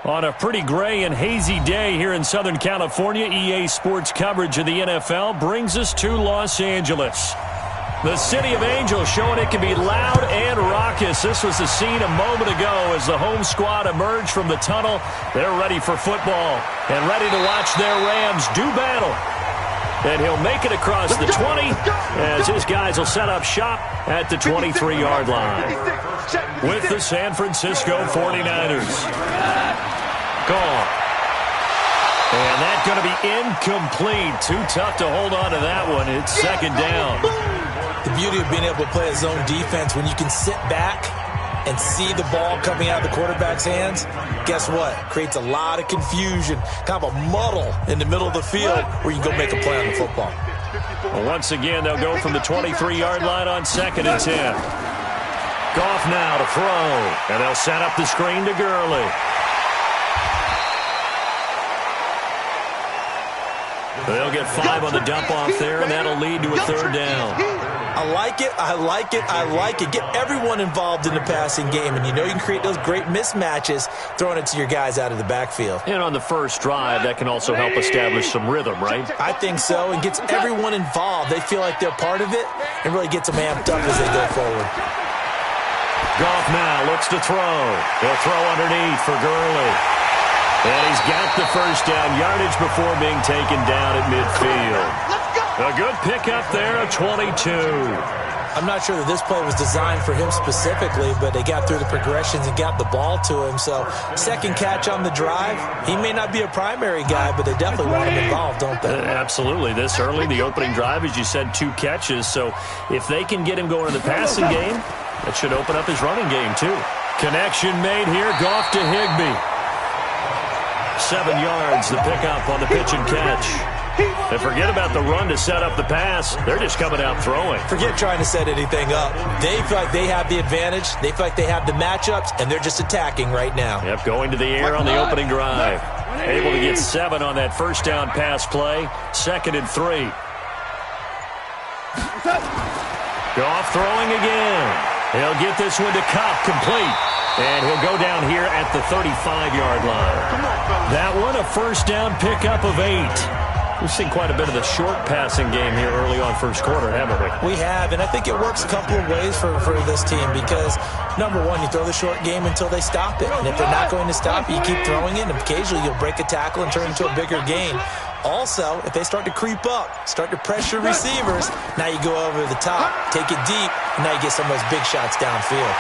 On a pretty gray and hazy day here in Southern California, EA Sports coverage of the NFL brings us to Los Angeles. The City of Angels showing it can be loud and raucous. This was the scene a moment ago as the home squad emerged from the tunnel. They're ready for football and ready to watch their Rams do battle. And he'll make it across the 20 as his guys will set up shop at the 23-yard line. With the San Francisco 49ers. Gone. And that's going to be incomplete. Too tough to hold on to that one. It's second down. The beauty of being able to play a zone defense when you can sit back and see the ball coming out of the quarterback's hands, guess what? Creates a lot of confusion, kind of a muddle in the middle of the field where you can go make a play on the football. Well, once again, they'll go from the 23-yard line on 2nd and 10. Goff now to throw, and they'll set up the screen to Gurley. They'll get 5 on the dump-off there, and that'll lead to a third down. I like it, I like it, I like it. Get everyone involved in the passing game, and you know you can create those great mismatches throwing it to your guys out of the backfield. And on the first drive, that can also help establish some rhythm, right? I think so, and gets everyone involved. They feel like they're part of it, and really gets them amped up as they go forward. Goff now looks to throw. He'll throw underneath for Gurley. And he's got the first down yardage before being taken down at midfield. A good pickup there, a 22. I'm not sure that this play was designed for him specifically, but they got through the progressions and got the ball to him. So, second catch on the drive. He may not be a primary guy, but they definitely want him involved, don't they? Absolutely. This early, the opening drive, as you said, 2 catches. So, if they can get him going in the passing game, that should open up his running game, too. Connection made here. Goff to Higbee. 7 yards, the pickup on the pitch and catch. And forget about the run to set up the pass. They're just coming out throwing. Forget trying to set anything up. They feel like they have the advantage. They feel like they have the matchups, and they're just attacking right now. Yep, going to the air on the opening drive. Able to get 7 on that first down pass play. 2nd and 3. Goff throwing again. He'll get this one to Kupp, complete. And he'll go down here at the 35-yard line. That one, a first down pickup of 8. We've seen quite a bit of the short passing game here early on first quarter, haven't we? We have, and I think it works a couple of ways for this team because, number one, you throw the short game until they stop it. And if they're not going to stop it, you keep throwing it, and occasionally you'll break a tackle and turn it into a bigger gain. Also, if they start to creep up, start to pressure receivers, now you go over the top, take it deep, and now you get some of those big shots downfield.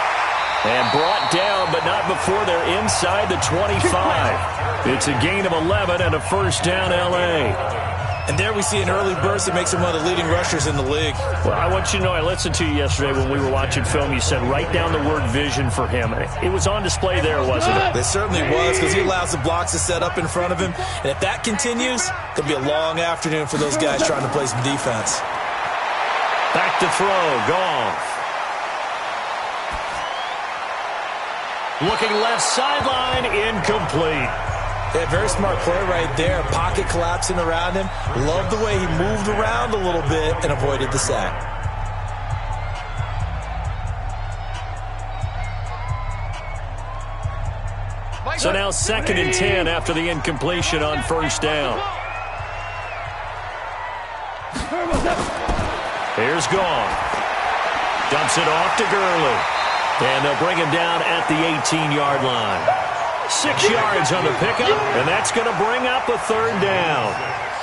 And brought down, but not before they're inside the 25. It's a gain of 11 and a first down L.A. And there we see an early burst that makes him one of the leading rushers in the league. Well, I want you to know, I listened to you yesterday when we were watching film. You said write down the word vision for him. It was on display there, wasn't it? It certainly was, because he allows the blocks to set up in front of him. And if that continues, it's going to be a long afternoon for those guys trying to play some defense. Back to throw, Goff. Looking left sideline, incomplete. Yeah, very smart play right there. Pocket collapsing around him. Love the way he moved around a little bit and avoided the sack. So now 2nd and 10 after the incompletion on first down. Here's Goff. Dumps it off to Gurley. And they'll bring him down at the 18-yard line. 6 yards on the pickup, and that's going to bring up a third down.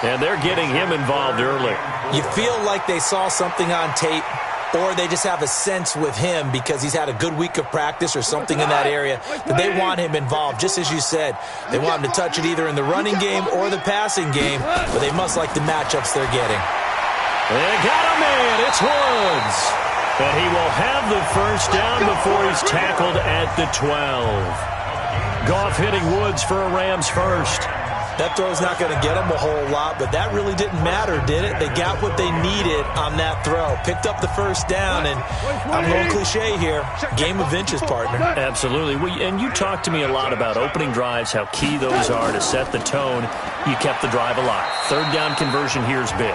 And they're getting him involved early. You feel like they saw something on tape, or they just have a sense with him because he's had a good week of practice or something in that area that they want him involved, just as you said. They want him to touch it either in the running game or the passing game, but they must like the matchups they're getting. They got a man. It's Woods. But he will have the first down before he's tackled at the 12. Goff hitting Woods for a Rams first. That throw's not going to get them a whole lot, but that really didn't matter, did it? They got what they needed on that throw. Picked up the first down, and I'm going cliche here. Game of inches, partner. Absolutely. And you talked to me a lot about opening drives, how key those are to set the tone. You kept the drive alive. Third down conversion here is big.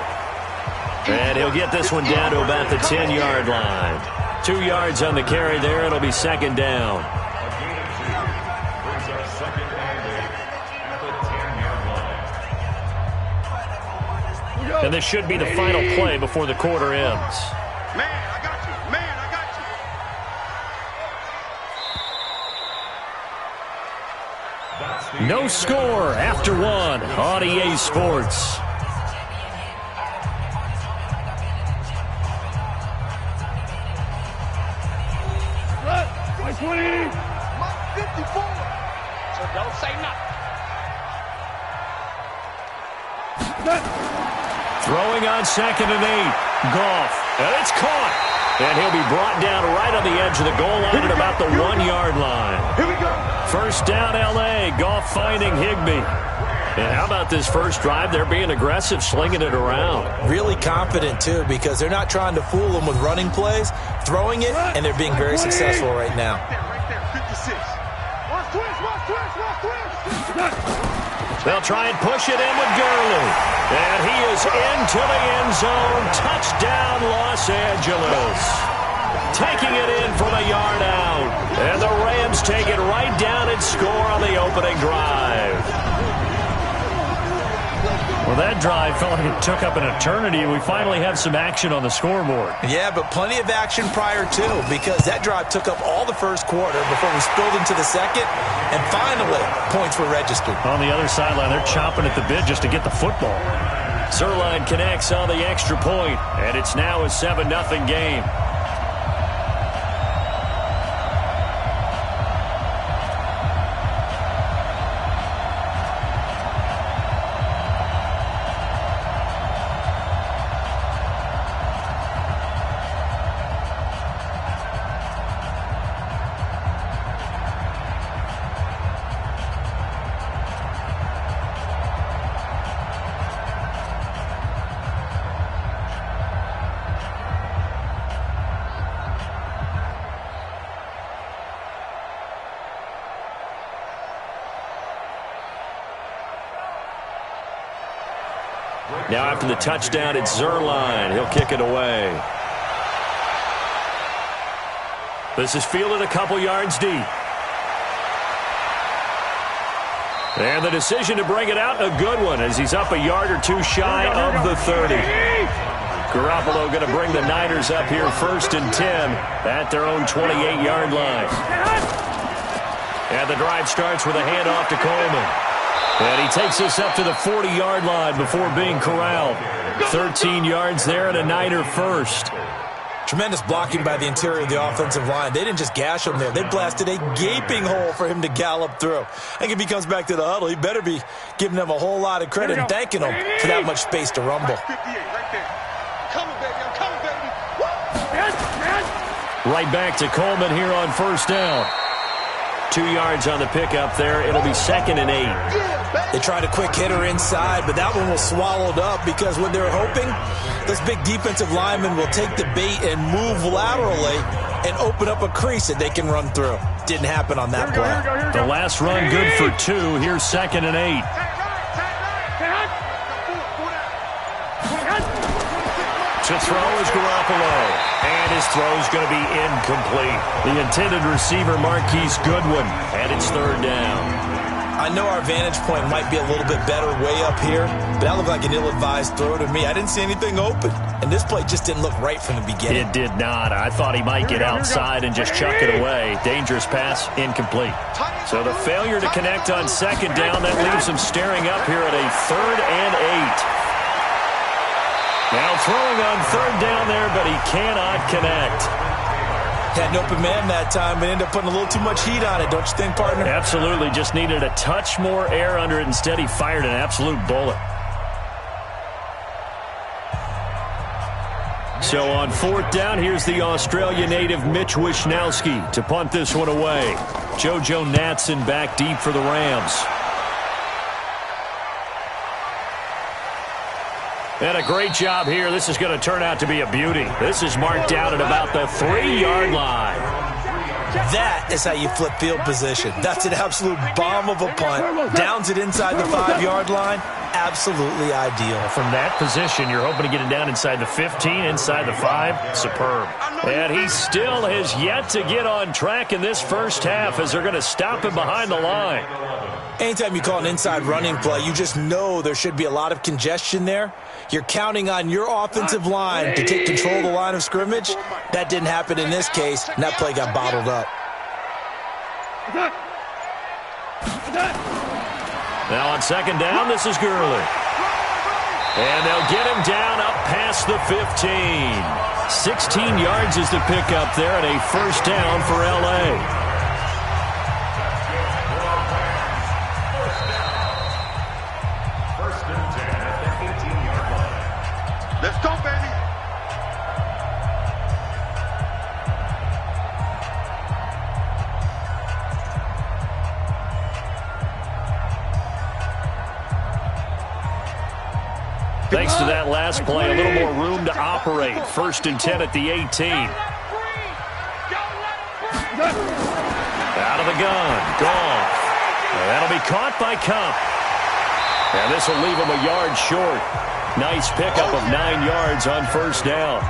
And he'll get this one down to about the 10-yard line. 2 yards on the carry there. It'll be second down. And this should be the final play before the quarter ends. Man, I got you. Man, I got you. No score after one on EA Sports. My 20. My 54. So don't say nothing. Throwing on 2nd and 8. Goff. And it's caught. And he'll be brought down right on the edge of the goal line at about the 1-yard line. Here we go. First down, L.A. Goff finding Higbee. And how about this first drive? They're being aggressive, slinging it around. Really confident, too, because they're not trying to fool them with running plays, throwing it, and they're being very successful right now. Right there, 56. Watch twist. They'll try and push it in with Gurley. And he is into the end zone. Touchdown, Los Angeles. Taking it in from a yard out. And the Rams take it right down and score on the opening drive. Well, that drive felt like it took up an eternity, and we finally have some action on the scoreboard. Yeah, but plenty of action prior to, because that drive took up all the first quarter before we spilled into the second, and finally, points were registered. On the other sideline, they're chomping at the bit just to get the football. Zuerlein connects on the extra point, and it's now a 7-0 game. Now after the touchdown, it's Zuerlein. He'll kick it away. This is fielded a couple yards deep. And the decision to bring it out, a good one, as he's up a yard or two shy of the 30. Garoppolo going to bring the Niners up here 1st and 10 at their own 28-yard line. And the drive starts with a handoff to Coleman. And he takes us up to the 40-yard line before being corralled. 13 yards there and a Niner first. Tremendous blocking by the interior of the offensive line. They didn't just gash him there. They blasted a gaping hole for him to gallop through. I think if he comes back to the huddle, he better be giving them a whole lot of credit and thanking them for that much space to rumble. 58 right there. Coming, baby. I'm coming, baby. Right back to Coleman here on first down. 2 yards on the pickup there. It'll be 2nd and 8. They tried a quick hitter inside, but that one was swallowed up because what they're hoping, those big defensive linemen will take the bait and move laterally and open up a crease that they can run through. Didn't happen on that play. The last run good for 2. Here's 2nd and 8. To throw is Garoppolo. And his throw is going to be incomplete. The intended receiver, Marquise Goodwin. And it's 3rd down. I know our vantage point might be a little bit better way up here, but that looked like an ill-advised throw to me. I didn't see anything open, and this play just didn't look right from the beginning. It did not. I thought he might get outside and just chuck it away. Dangerous pass, incomplete. So the failure to connect on 2nd down, that leaves him staring up here at a 3rd and 8. Now throwing on 3rd down there, but he cannot connect. Had an open man that time, but ended up putting a little too much heat on it, don't you think, partner? Absolutely. Just needed a touch more air under it. Instead, he fired an absolute bullet. So on 4th down, here's the Australia native Mitch Wishnowsky to punt this one away. JoJo Natson back deep for the Rams. And a great job here. This is going to turn out to be a beauty. This is marked down at about the 3-yard line. That is how you flip field position. That's an absolute bomb of a punt. Downs it inside the 5-yard line. Absolutely ideal. From that position, you're hoping to get it down inside the 15, inside the 5. Superb. And he still has yet to get on track in this first half as they're going to stop him behind the line. Anytime you call an inside running play, you just know there should be a lot of congestion there. You're counting on your offensive line to take control of the line of scrimmage. That didn't happen in this case, and that play got bottled up. Now on second down, this is Gurley. And they'll get him down up past the 15. 16 yards is the pickup there, and a first down for L.A. Let's go, baby. Thanks to that last play, a little more room to operate. 1st and 10 at the 18. Out of the gun. Goff. That'll be caught by Kupp. And this will leave him a yard short. Nice pickup of 9 yards on first down.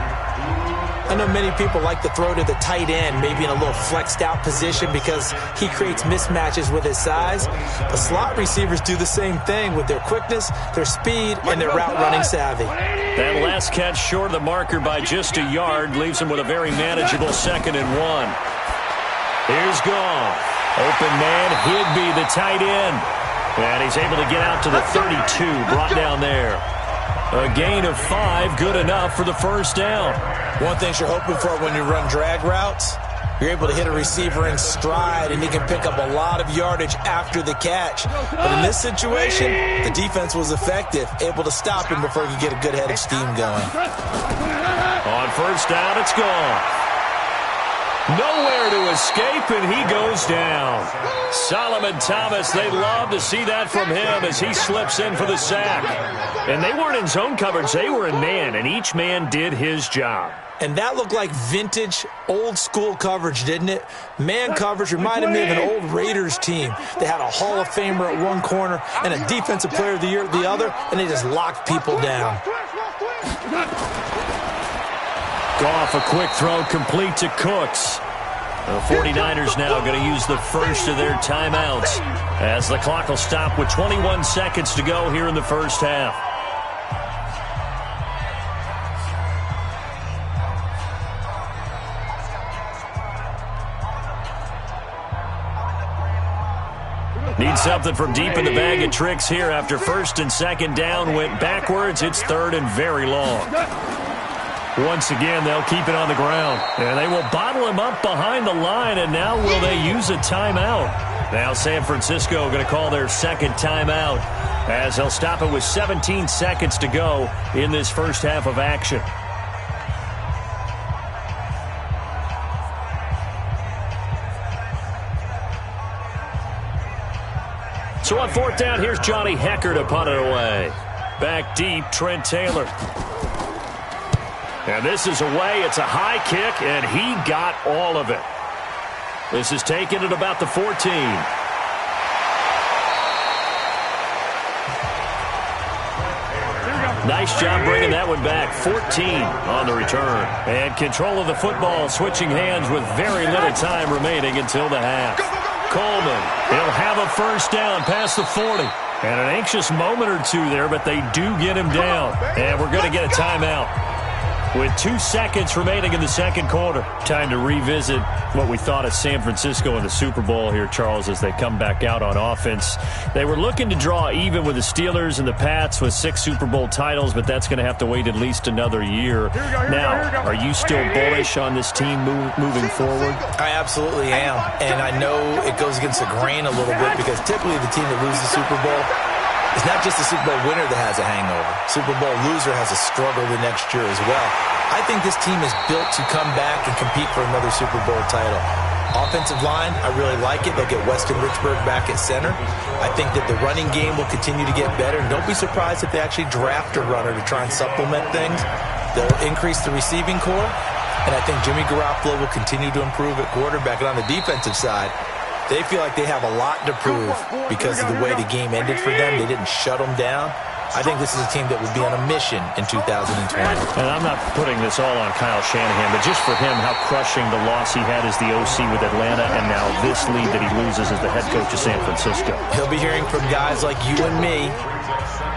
I know many people like to throw to the tight end, maybe in a little flexed out position because he creates mismatches with his size. But slot receivers do the same thing with their quickness, their speed, and their route running savvy. That last catch short of the marker by just a yard leaves him with a very manageable 2nd and 1. Here's Goff. Open man, Higbee, the tight end. And he's able to get out to the 32, brought down there. A gain of 5, good enough for the first down. One thing you're hoping for when you run drag routes, you're able to hit a receiver in stride, and he can pick up a lot of yardage after the catch. But in this situation, the defense was effective, able to stop him before he could get a good head of steam going. On first down, it's gone. Nowhere to escape, and he goes down. Solomon Thomas, they love to see that from him as he slips in for the sack. And they weren't in zone coverage, they were in man, and each man did his job. And that looked like vintage, old-school coverage, didn't it? Man coverage reminded me of an old Raiders team. They had a Hall of Famer at one corner and a Defensive Player of the Year at the other, and they just locked people down. Goff, a quick throw complete to Cooks. The 49ers now going to use the first of their timeouts as the clock will stop with 21 seconds to go here in the first half. Need something from deep in the bag of tricks here after 1st and 2nd down went backwards. It's 3rd and very long. Once again, they'll keep it on the ground. And they will bottle him up behind the line, and now will they use a timeout? Now San Francisco going to call their 2nd timeout as they'll stop it with 17 seconds to go in this first half of action. So on 4th down, here's Johnny Hekker to punt it away. Back deep, Trent Taylor. And this is away. It's a high kick, and he got all of it. This is taken at about the 14. Nice job bringing that one back. 14 on the return. And control of the football switching hands with very little time remaining until the half. Coleman, he'll have a first down past the 40. And an anxious moment or two there, but they do get him down. And we're going to get a timeout with 2 seconds remaining in the second quarter. Time to revisit what we thought of San Francisco in the Super Bowl here, Charles, as they come back out on offense. They were looking to draw even with the Steelers and the Pats with 6 Super Bowl titles, but that's going to have to wait at least another year. Now, are you still bullish on this team moving forward? I absolutely am, and I know it goes against the grain a little bit because typically the team that loses the Super Bowl, it's not just the Super Bowl winner that has a hangover. Super Bowl loser has a struggle the next year as well. I think this team is built to come back and compete for another Super Bowl title. Offensive line, I really like it. They'll get Weston Richburg back at center. I think that the running game will continue to get better. And don't be surprised if they actually draft a runner to try and supplement things. They'll increase the receiving core. And I think Jimmy Garoppolo will continue to improve at quarterback. And on the defensive side, they feel like they have a lot to prove because of the way the game ended for them. They didn't shut them down. I think this is a team that would be on a mission in 2020. And I'm not putting this all on Kyle Shanahan, but just for him, how crushing the loss he had as the OC with Atlanta, and now this lead that he loses as the head coach of San Francisco. He'll be hearing from guys like you and me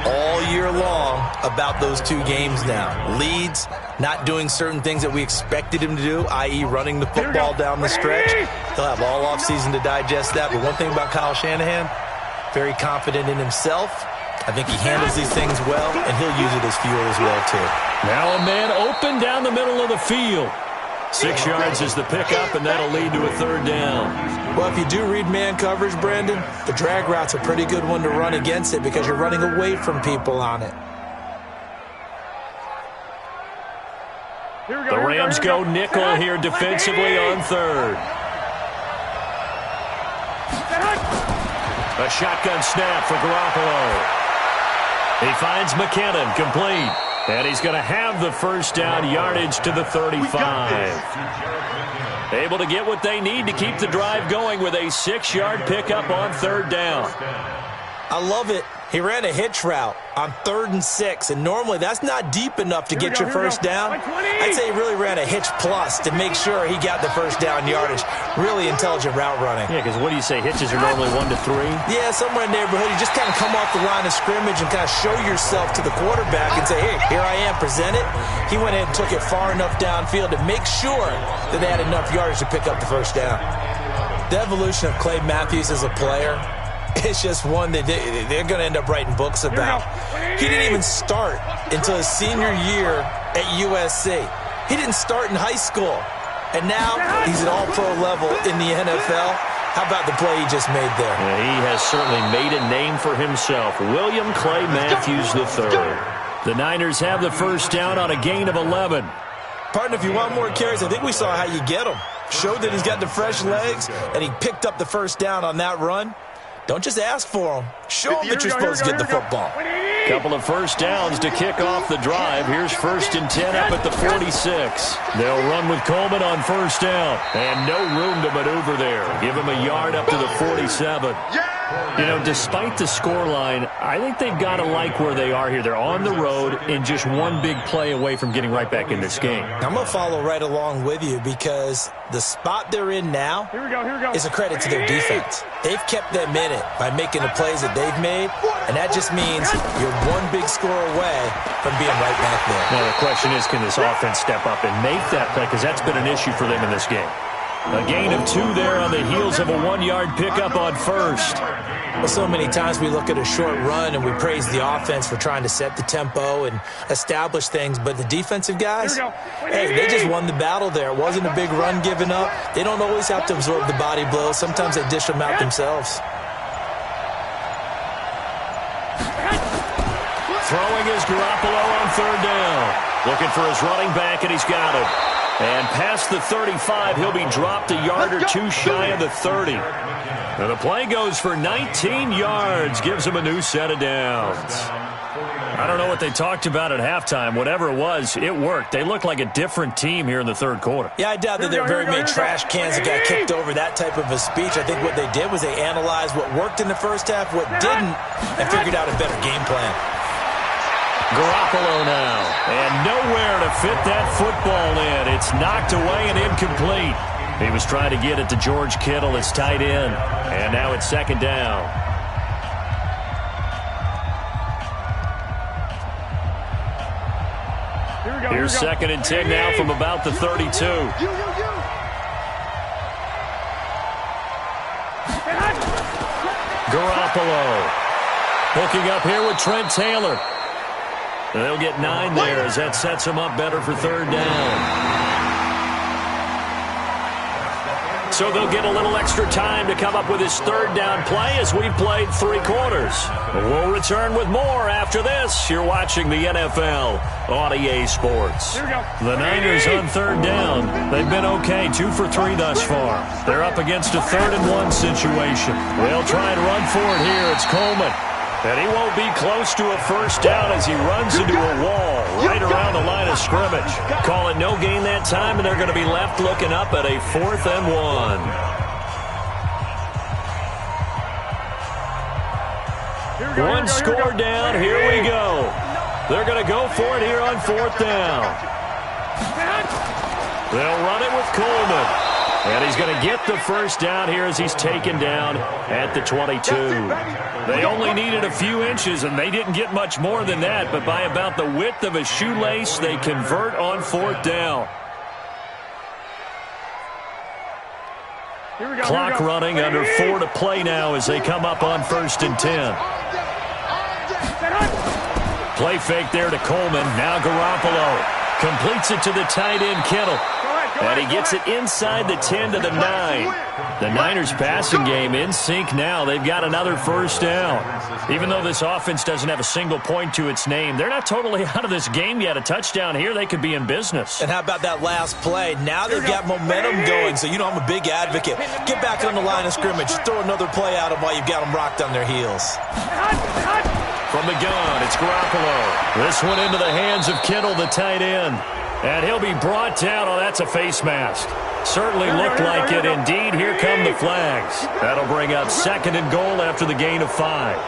all year long about those two games now. Leads, not doing certain things that we expected him to do, i.e. running the football down the stretch. He'll have all offseason to digest that. But one thing about Kyle Shanahan, very confident in himself. I think he handles these things well, and he'll use it as fuel as well, too. Now a man open down the middle of the field. 6 yards is the pickup, and that'll lead to a third down. Well, if you do read man coverage, Brandon, the drag route's a pretty good one to run against it because you're running away from people on it. The Rams go nickel here defensively on third. A shotgun snap for Garoppolo. He finds McKinnon, complete. And he's going to have the first down, yardage to the 35. Able to get what they need to keep the drive going with a 6-yard pickup on third down. I love it. He ran a hitch route on 3rd and 6, and normally that's not deep enough to get your first down. I'd say he really ran a hitch plus to make sure he got the first down yardage. Really intelligent route running. Yeah, because what do you say, hitches are normally 1 to 3? Yeah, somewhere in the neighborhood. You just kind of come off the line of scrimmage and kind of show yourself to the quarterback and say, hey, here I am, present it. He went in and took it far enough downfield to make sure that they had enough yardage to pick up the first down. The evolution of Clay Matthews as a player, it's just one that they're going to end up writing books about. He didn't even start until his senior year at USC. He didn't start in high school. And now he's at all-pro level in the NFL. How about the play he just made there? Yeah, he has certainly made a name for himself. William Clay Matthews III. The Niners have the first down on a gain of 11. Partner, if you want more carries, I think we saw how you get them. Showed that he's got the fresh legs, and he picked up the first down on that run. Don't just ask for them. Show them that you're supposed to get the football. Couple of first downs to kick off the drive. Here's 1st and 10 up at the 46. They'll run with Coleman on first down. And no room to maneuver there. Give him a yard up to the 47. You know, despite the scoreline, I think they've got to like where they are here. They're on the road and just one big play away from getting right back in this game. I'm going to follow right along with you because the spot they're in now is a credit to their defense. They've kept them in it by making the plays that they've made, and that just means you're one big score away from being right back there. Now, the question is, can this offense step up and make that play? Because that's been an issue for them in this game. A gain of 2 there on the heels of a 1-yard pickup on first. Well, so many times we look at a short run and we praise the offense for trying to set the tempo and establish things, but the defensive guys, hey, they just won the battle there. It wasn't a big run given up. They don't always have to absorb the body blows. Sometimes they dish them out themselves. Throwing is Garoppolo on third down. Looking for his running back, and he's got it. And past the 35, he'll be dropped a yard or 2 shy of the 30. And the play goes for 19 yards, gives him a new set of downs. I don't know what they talked about at halftime. Whatever it was, it worked. They look like a different team here in the third quarter. Yeah, I doubt that there are very many trash cans that got kicked over, that type of a speech. I think what they did was they analyzed what worked in the first half, what didn't, and figured out a better game plan. Garoppolo now, and nowhere to fit that football in. It's knocked away and incomplete. He was trying to get it to George Kittle, his tight end, and now it's second down. Here's 2nd and 10 now from about the 32. Garoppolo hooking up here with Trent Taylor. They'll get 9 there as that sets them up better for third down. So they'll get a little extra time to come up with his third down play as we've played 3 quarters. We'll return with more after this. You're watching the NFL on EA Sports. The Niners on third down. They've been okay, 2 for 3 thus far. They're up against a 3rd and 1 situation. They'll try and run for it here. It's Coleman. And he won't be close to a first down as he runs into a wall right around the line of scrimmage. Call it no gain that time, and they're going to be left looking up at a 4th and 1. One score down. Here we go. They're going to go for it here on 4th down. They'll run it with Coleman. And he's going to get the first down here as he's taken down at the 22. They only needed a few inches, and they didn't get much more than that. But by about the width of a shoelace, they convert on 4th down. Clock running, under 4 to play now as they come up on 1st and 10. Play fake there to Coleman. Now Garoppolo completes it to the tight end, Kittle. And he gets it inside the 10 to the 9. The Niners passing game in sync now. They've got another first down. Even though this offense doesn't have a single point to its name, they're not totally out of this game yet. A touchdown here, they could be in business. And how about that last play? Now they've got momentum going, so you know I'm a big advocate. Get back on the line of scrimmage. Throw another play at them while you've got them rocked on their heels. From the gun, it's Garoppolo. This one into the hands of Kittle, the tight end. And he'll be brought down. Oh, that's a face mask. Certainly looked like it. Indeed, here come the flags. That'll bring up 2nd and goal after the gain of 5.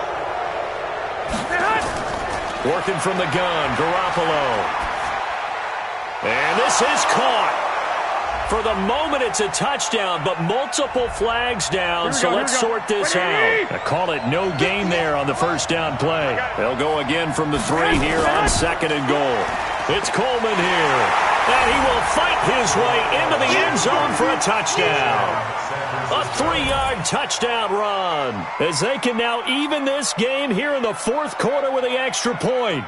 Working from the gun, Garoppolo. And this is caught. For the moment, it's a touchdown, but multiple flags down, so let's sort this out. I call it no gain there on the first down play. They'll go again from the 3 here on 2nd and goal. It's Coleman here, and he will fight his way into the end zone for a touchdown. A 3-yard touchdown run, as they can now even this game here in the 4th quarter with the extra point.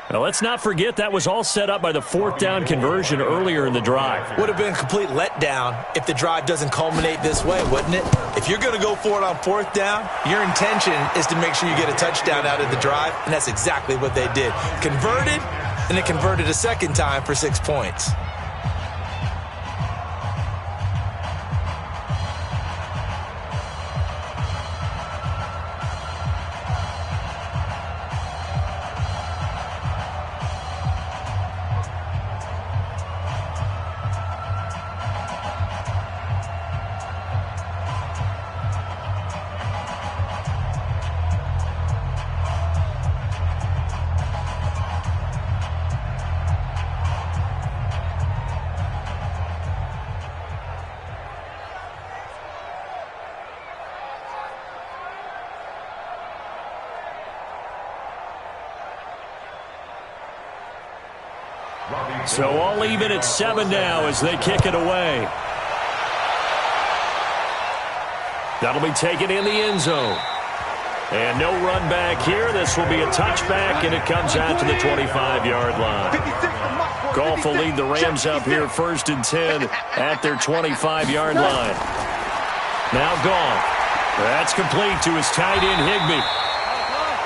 Now, let's not forget that was all set up by the 4th down conversion earlier in the drive. Would have been a complete letdown if the drive doesn't culminate this way, wouldn't it? If you're going to go for it on 4th down, your intention is to make sure you get a touchdown out of the drive, and that's exactly what they did. Converted, and it converted a 2nd time for 6 points. So all even at 7 now as they kick it away. That'll be taken in the end zone. And no run back here. This will be a touchback, and it comes out to the 25-yard line. Goff will lead the Rams up here 1st and 10 at their 25-yard line. Now Goff. That's complete to his tight end, Higbee.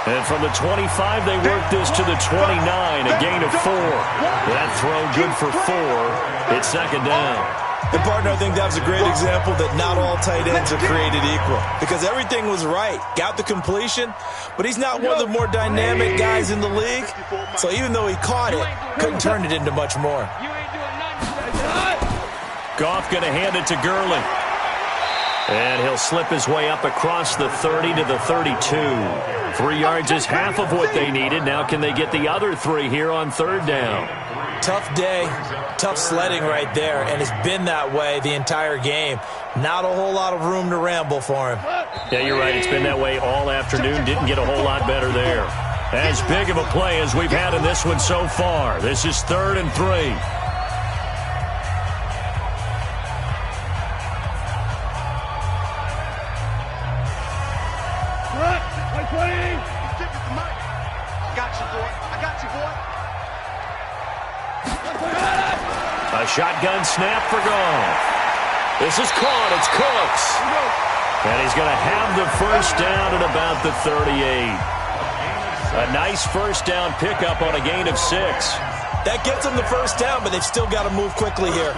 And from the 25, they work this to the 29, a gain of 4. That throw good for 4. It's 2nd down. And, partner, I think that was a great example that not all tight ends are created equal. Because everything was right. Got the completion, but he's not one of the more dynamic guys in the league. So even though he caught it, couldn't turn it into much more. Goff going to hand it to Gurley. And he'll slip his way up across the 30 to the 32. 3 yards is half of what they needed. Now can they get the other 3 here on 3rd down? Tough day, tough sledding right there, and it's been that way the entire game. Not a whole lot of room to ramble for him. Yeah, you're right. It's been that way all afternoon. Didn't get a whole lot better there. As big of a play as we've had in this one so far. This is 3rd and 3. A shotgun snap for Goff. This is caught. It's Cooks. And he's going to have the first down at about the 38. A nice first down pickup on a gain of 6. That gets them the first down, but they've still got to move quickly here.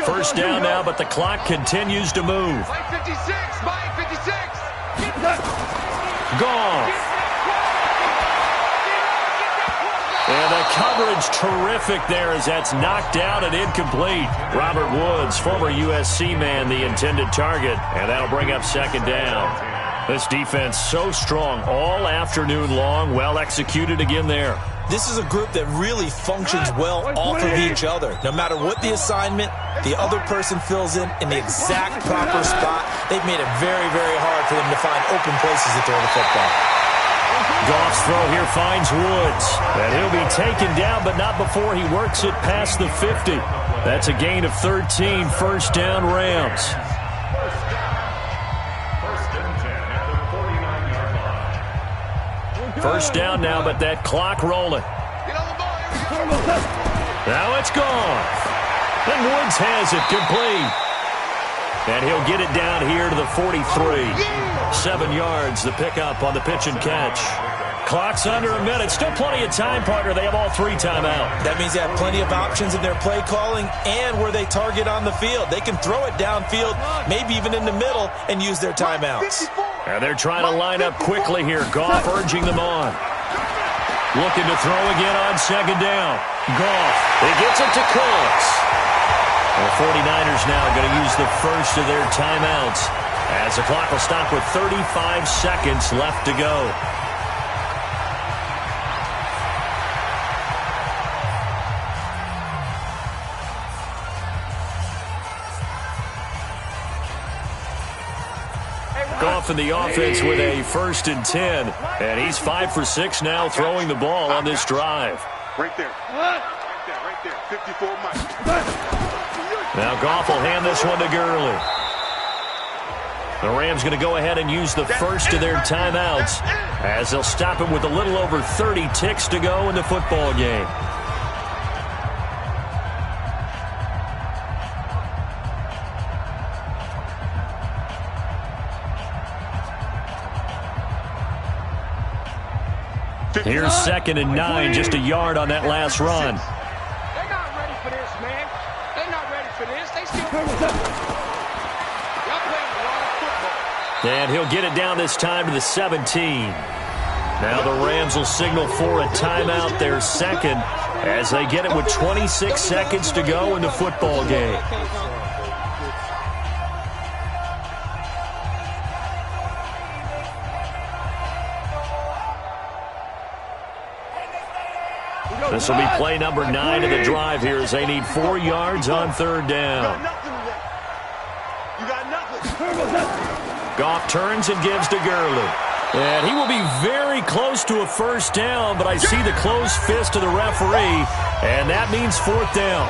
First down now, but the clock continues to move. Mike 56, Mike 56. Goff. And the coverage terrific there as that's knocked out and incomplete. Robert Woods, former USC man, the intended target. And that'll bring up second down. This defense so strong all afternoon long. Well executed again there. This is a group that really functions well off of each other. No matter what the assignment, the other person fills in the exact proper spot. They've made it very, very hard for them to find open places to throw the football. Goff's throw here finds Woods. And he'll be taken down, but not before he works it past the 50. That's a gain of 13, first down Rams. First down now, but that clock rolling. Now it's Goff. And Woods has it complete. And he'll get it down here to the 43. 7 yards, the pickup on the pitch and catch. Clock's under a minute. Still plenty of time, partner. They have all 3 timeouts. That means they have plenty of options in their play calling and where they target on the field. They can throw it downfield, maybe even in the middle, and use their timeouts. And they're trying to line up quickly here. Goff urging them on. Looking to throw again on second down. Goff. He gets it to Cooks. The 49ers now going to use the first of their timeouts as the clock will stop with 35 seconds left to go. Goff in the offense with a 1st and 10. And he's 5 for 6 now throwing the ball on this drive. Right there. Right there. 54 Mike. Now Goff will hand this one to Gurley. The Rams going to go ahead and use the first of their timeouts as they'll stop him with a little over 30 ticks to go in the football game. Here's 2nd and 9, just a yard on that last run. They're not ready for this, man. They're not ready for this. They still y'all playing a lot of football. And he'll get it down this time to the 17. Now the Rams will signal for a timeout, their second, as they get it with 26 seconds to go in the football game. This will be play number 9 of the drive here as they need 4 yards on 3rd down. You got nothing. Goff turns and gives to Gurley. And he will be very close to a first down, but I see the closed fist of the referee, and that means 4th down.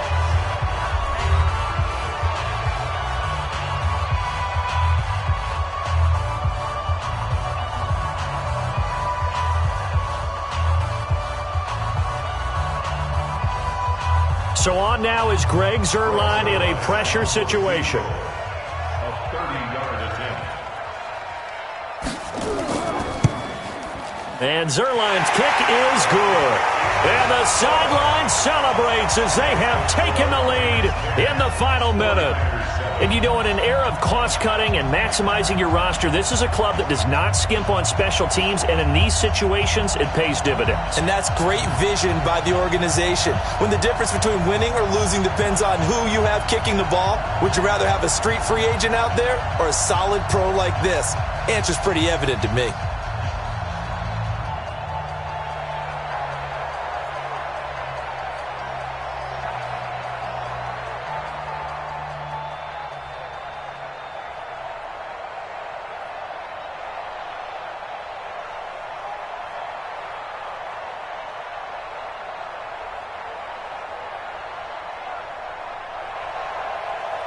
So on now is Greg Zuerlein in a pressure situation. A 30-yard attempt. And Zuerlein's kick is good. And the sideline celebrates as they have taken the lead in the final minute. And you know, in an era of cost-cutting and maximizing your roster, this is a club that does not skimp on special teams, and in these situations, it pays dividends. And that's great vision by the organization. When the difference between winning or losing depends on who you have kicking the ball, would you rather have a street free agent out there or a solid pro like this? Answer's pretty evident to me.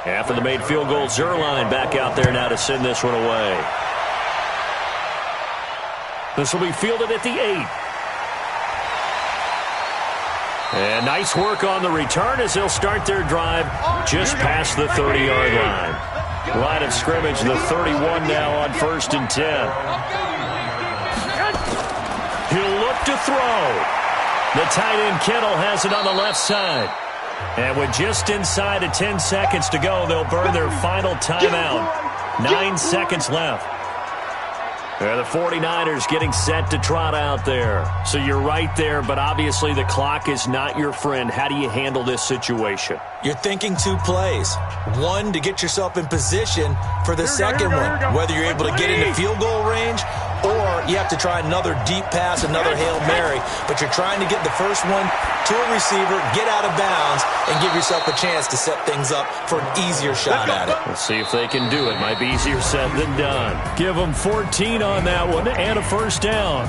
After the made field goal, Zuerlein back out there now to send this one away. This will be fielded at the 8. And nice work on the return as they'll start their drive just past the 30-yard line. Line of scrimmage, the 31 now on 1st and 10. He'll look to throw. The tight end Kittle has it on the left side. And with just inside of 10 seconds to go, they'll burn their final timeout. 9 seconds left. The 49ers getting set to trot out there. So you're right there, but obviously the clock is not your friend. How do you handle this situation? You're thinking 2 plays. One, to get yourself in position for the second one, whether you're able to get into field goal range or you have to try another deep pass, another Hail Mary. But you're trying to get the first one to a receiver, get out of bounds, and give yourself a chance to set things up for an easier shot at it. Let's see if they can do it. Might be easier said than done. Give them 14 on that one and a first down.